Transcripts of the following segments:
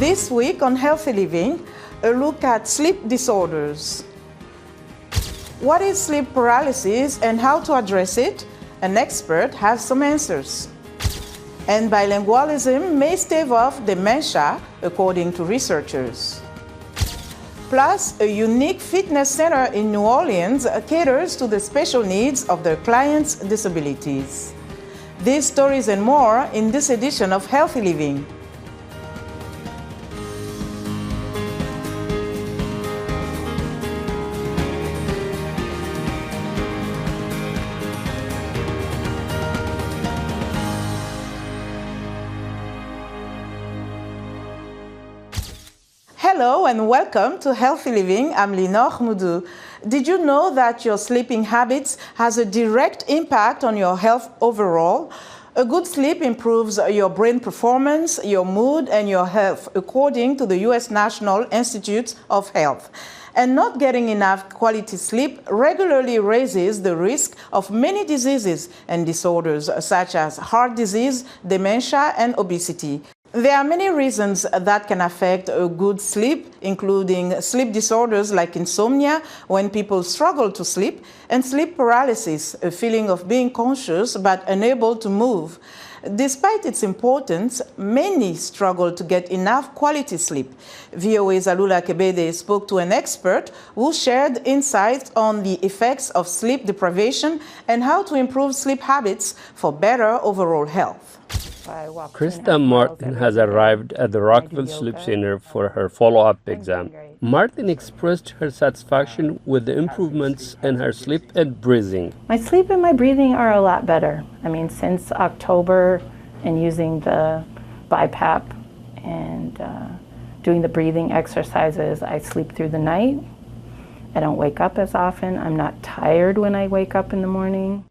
This week on Healthy Living, a look at sleep disorders. What is sleep paralysis and how to address it? An expert has some answers. And bilingualism may stave off dementia, according to researchers. Plus, a unique fitness center in New Orleans caters to the special needs of their clients' disabilities. These stories and more in this edition of Healthy Living. Hello and welcome to Healthy Living. I'm Linor Moudou. Did you know that your sleeping habits has a direct impact on your health overall? A good sleep improves your brain performance, your mood, and your health, according to the U.S. National Institutes of Health. And not getting enough quality sleep regularly raises the risk of many diseases and disorders, such as heart disease, dementia, and obesity. There are many reasons that can affect a good sleep, including sleep disorders like insomnia, when people struggle to sleep, and sleep paralysis, a feeling of being conscious but unable to move. Despite its importance, many struggle to get enough quality sleep. VOA's Alula Kebede spoke to an expert who shared insights on the effects of sleep deprivation and how to improve sleep habits for better overall health. Krista Martin has arrived at the Rockville Sleep Center for her follow-up exam. Martin expressed her satisfaction with the improvements in her sleep and breathing. My sleep and my breathing are a lot better. Since October and using the BiPAP and doing the breathing exercises, I sleep through the night. I don't wake up as often. I'm not tired when I wake up in the morning.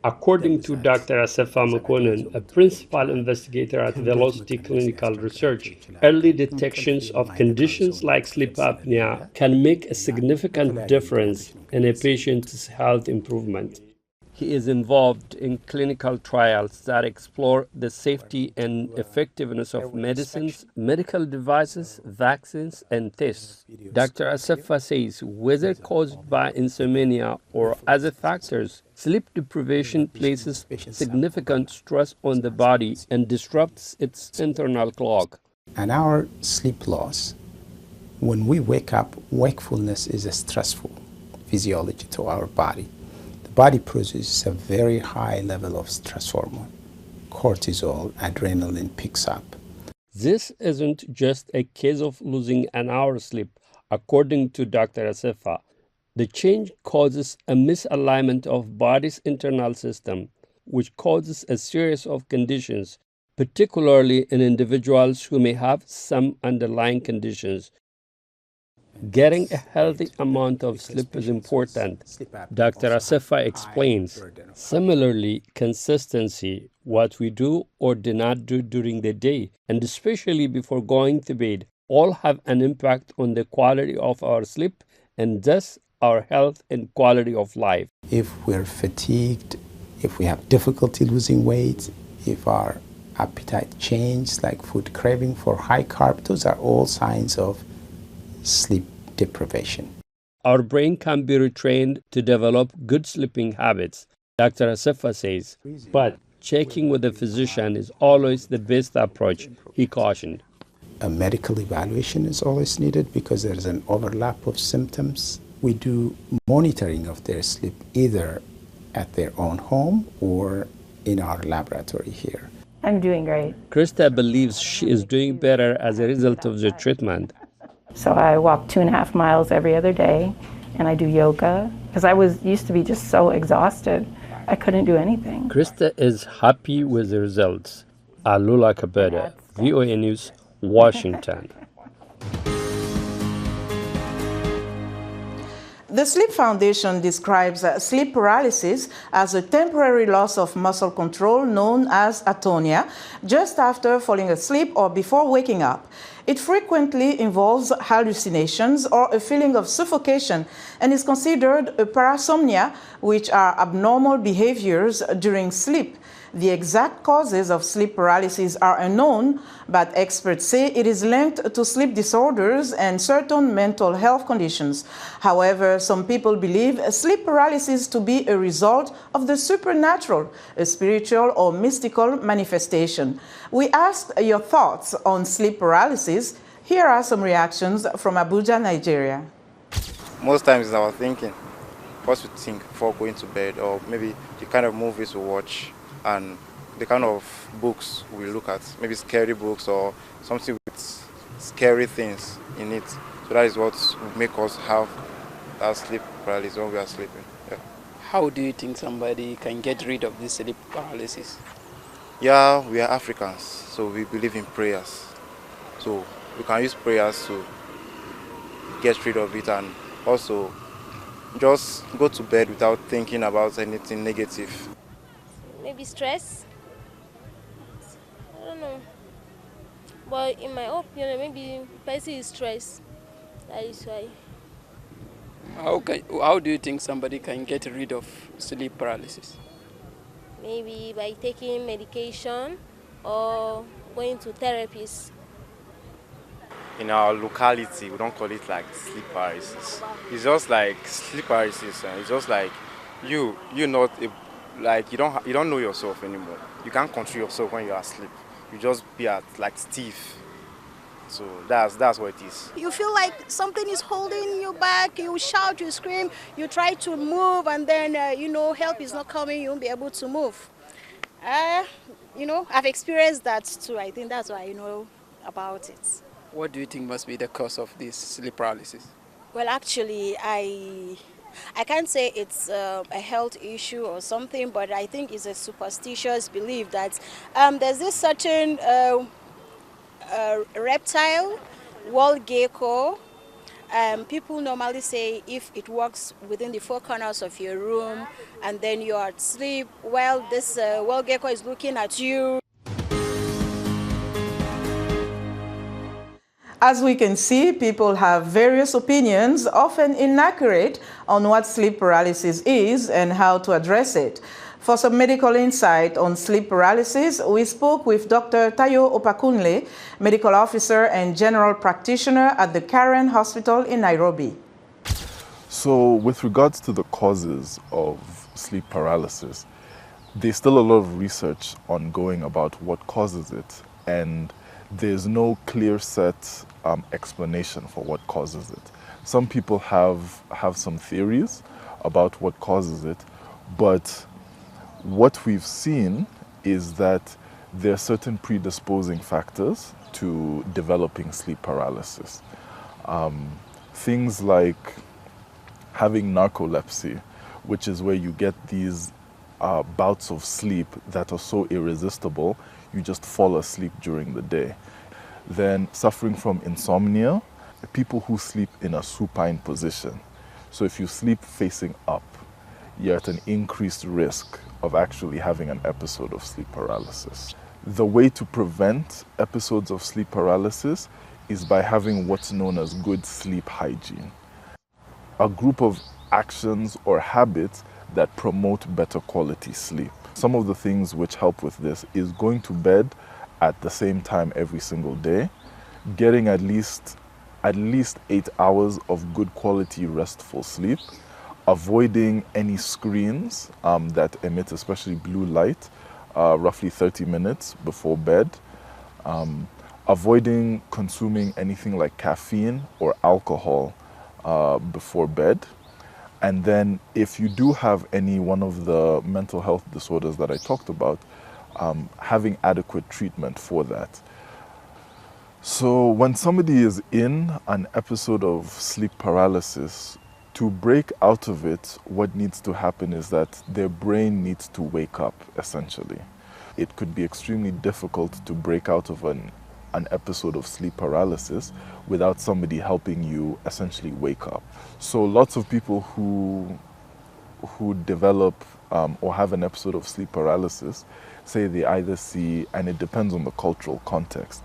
According to Dr. Asefa Mukonnen, a principal investigator at Velocity Clinical Research, early detections of conditions like sleep apnea can make a significant difference in a patient's health improvement. He is involved in clinical trials that explore the safety and effectiveness of medicines, medical devices, vaccines, and tests. Dr. Asefa says whether caused by insomnia or other factors, sleep deprivation places significant stress on the body and disrupts its internal clock. And our sleep loss, when we wake up, wakefulness is a stressful physiology to our body. Body produces a very high level of stress hormone. Cortisol, adrenaline picks up. This isn't just a case of losing an hour's sleep. According to Dr. Asefa, the change causes a misalignment of body's internal system, which causes a series of conditions, particularly in individuals who may have some underlying conditions. Getting a healthy amount of sleep is important, Dr. Asefa explains. Similarly, consistency, what we do or do not do during the day, and especially before going to bed, all have an impact on the quality of our sleep and thus our health and quality of life. If we're fatigued, if we have difficulty losing weight, if our appetite changes, like food craving for high carb, those are all signs of sleep deprivation. Our brain can be retrained to develop good sleeping habits, Dr. Asefa says, but checking with a physician is always the best approach, he cautioned. A medical evaluation is always needed because there's an overlap of symptoms. We do monitoring of their sleep either at their own home or in our laboratory here. I'm doing great. Krista believes she is doing better as a result of the treatment. So I walk 2.5 miles every other day, and I do yoga, because I used to be just so exhausted. I couldn't do anything. Krista is happy with the results. Alula Kebede, VOA News, Washington. The Sleep Foundation describes sleep paralysis as a temporary loss of muscle control known as atonia, just after falling asleep or before waking up. It frequently involves hallucinations or a feeling of suffocation and is considered a parasomnia, which are abnormal behaviors during sleep. The exact causes of sleep paralysis are unknown, but experts say it is linked to sleep disorders and certain mental health conditions. However, some people believe sleep paralysis to be a result of the supernatural, a spiritual or mystical manifestation. We asked your thoughts on sleep paralysis. Here are some reactions from Abuja, Nigeria. Most times it's our thinking, what we think before going to bed, or maybe the kind of movies we watch and the kind of books we look at, maybe scary books or something with scary things in it. So that is what will make us have that sleep paralysis when we are sleeping. Yeah. How do you think somebody can get rid of this sleep paralysis? Yeah, we are Africans, so we believe in prayers. So we can use prayers to get rid of it, and also just go to bed without thinking about anything negative. Maybe stress. I don't know. But in my opinion, maybe person is stress. That is why. How do you think somebody can get rid of sleep paralysis? Maybe by taking medication or going to therapists. In our locality, we don't call it like sleep paralysis. It's just like sleep paralysis, and it's just like you don't know yourself anymore. You can't control yourself when you're asleep. You just be at like stiff. So that's what it is. You feel like something is holding you back. You shout, you scream, you try to move, and then help is not coming. You won't be able to move. I've experienced that too. I think that's why I know about it. What do you think must be the cause of this sleep paralysis? Well, actually, I can't say it's a health issue or something, but I think it's a superstitious belief that there's this certain reptile, wall gecko. People normally say if it walks within the four corners of your room and then you're asleep, well, this wall gecko is looking at you. As we can see, people have various opinions, often inaccurate, on what sleep paralysis is and how to address it. For some medical insight on sleep paralysis, we spoke with Dr. Tayo Opakunle, Medical Officer and General Practitioner at the Karen Hospital in Nairobi. So with regards to the causes of sleep paralysis, there's still a lot of research ongoing about what causes it, and there's no clear set explanation for what causes it. Some people have some theories about what causes it, but what we've seen is that there are certain predisposing factors to developing sleep paralysis. Things like having narcolepsy, which is where you get these bouts of sleep that are so irresistible, you just fall asleep during the day. Then suffering from insomnia, people who sleep in a supine position. So if you sleep facing up, you're at an increased risk of actually having an episode of sleep paralysis. The way to prevent episodes of sleep paralysis is by having what's known as good sleep hygiene. A group of actions or habits that promote better quality sleep. Some of the things which help with this is going to bed at the same time every single day, getting at least 8 hours of good quality restful sleep, avoiding any screens that emit especially blue light roughly 30 minutes before bed, avoiding consuming anything like caffeine or alcohol before bed. And then if you do have any one of the mental health disorders that I talked about, having adequate treatment for that. So when somebody is in an episode of sleep paralysis, to break out of it, what needs to happen is that their brain needs to wake up, essentially. It could be extremely difficult to break out of an episode of sleep paralysis without somebody helping you essentially wake up. So lots of people who develop or have an episode of sleep paralysis say they either see, and it depends on the cultural context.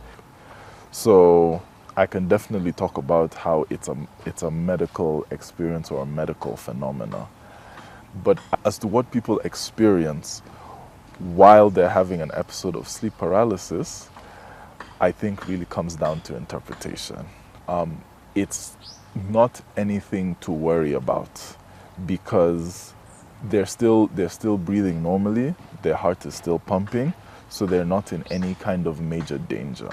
So I can definitely talk about how it's a medical experience or a medical phenomena. But as to what people experience, while they're having an episode of sleep paralysis, I think really comes down to interpretation. It's not anything to worry about because they're still breathing normally, their heart is still pumping, so they're not in any kind of major danger.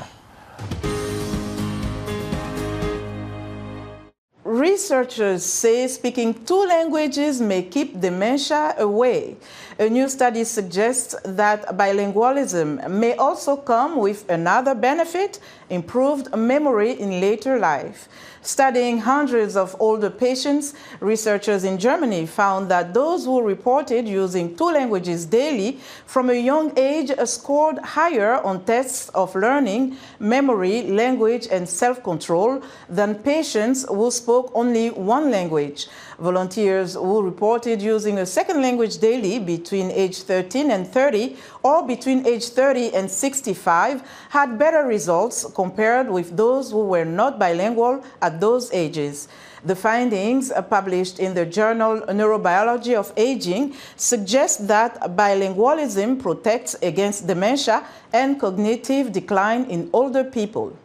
Researchers say speaking 2 languages may keep dementia away. A new study suggests that bilingualism may also come with another benefit: improved memory in later life. Studying hundreds of older patients, researchers in Germany found that those who reported using 2 languages daily from a young age scored higher on tests of learning, memory, language, and self-control than patients who spoke only 1 language. Volunteers who reported using a 2nd language daily between age 13 and 30 or between age 30 and 65 had better results compared with those who were not bilingual at those ages. The findings, published in the journal Neurobiology of Aging, suggest that bilingualism protects against dementia and cognitive decline in older people.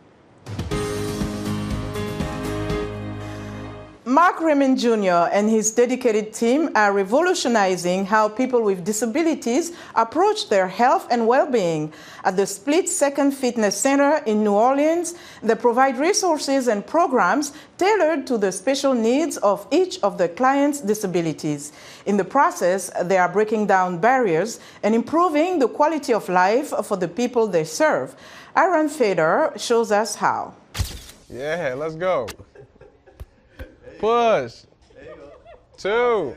Mark Raymond Jr. and his dedicated team are revolutionizing how people with disabilities approach their health and well-being. At the Split Second Fitness Center in New Orleans, they provide resources and programs tailored to the special needs of each of the clients' disabilities. In the process, they are breaking down barriers and improving the quality of life for the people they serve. Aaron Fader shows us how. Yeah, let's go. Push. 2.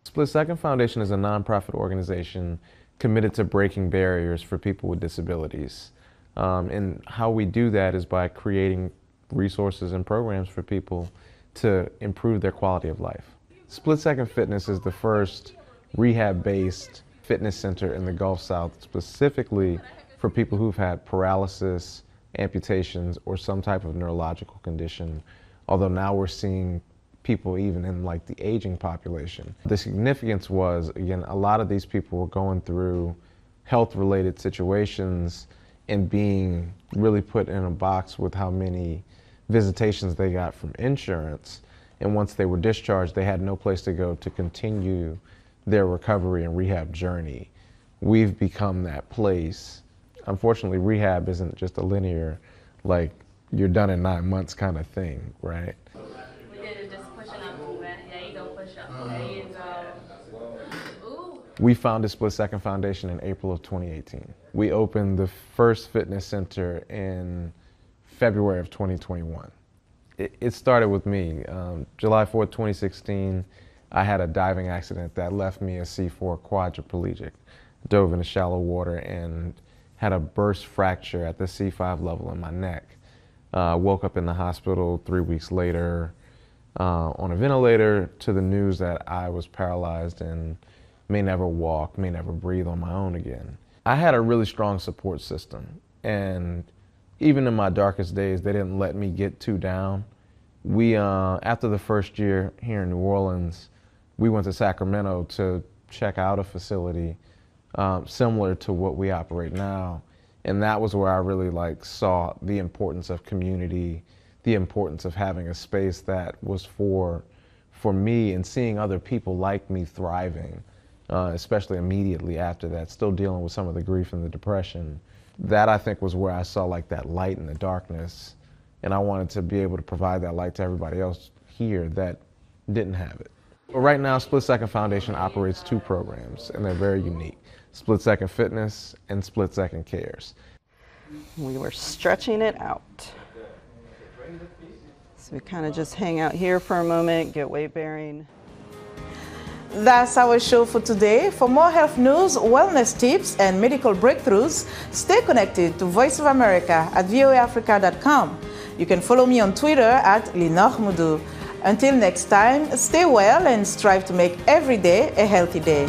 Split Second Foundation is a nonprofit organization committed to breaking barriers for people with disabilities. And how we do that is by creating resources and programs for people to improve their quality of life. Split Second Fitness is the first rehab-based fitness center in the Gulf South, specifically for people who've had paralysis, amputations, or some type of neurological condition. Although now we're seeing people even in like the aging population. The significance was, again, a lot of these people were going through health-related situations and being really put in a box with how many visitations they got from insurance. And once they were discharged, they had no place to go to continue their recovery and rehab journey. We've become that place. Unfortunately, rehab isn't just a linear, like, you're done in 9 months kind of thing, right? We founded Split Second Foundation in April of 2018. We opened the first fitness center in February of 2021. It started with me. July 4th, 2016, I had a diving accident that left me a C4 quadriplegic. Dove into shallow water and had a burst fracture at the C5 level in my neck. Woke up in the hospital 3 weeks later on a ventilator to the news that I was paralyzed and may never walk, may never breathe on my own again. I had a really strong support system, and even in my darkest days, they didn't let me get too down. We, after the first year here in New Orleans, we went to Sacramento to check out a facility similar to what we operate now. And that was where I really saw the importance of community, the importance of having a space that was for me, and seeing other people like me thriving, especially immediately after that, still dealing with some of the grief and the depression. That, I think, was where I saw that light in the darkness. And I wanted to be able to provide that light to everybody else here that didn't have it. But right now, Split Second Foundation operates 2 programs, and they're very unique. Split Second Fitness and Split Second Cares. We were stretching it out. So we kind of just hang out here for a moment, get weight bearing. That's our show for today. For more health news, wellness tips, and medical breakthroughs, stay connected to Voice of America at voaafrica.com. You can follow me on Twitter at Linor Moudou. Until next time, stay well and strive to make every day a healthy day.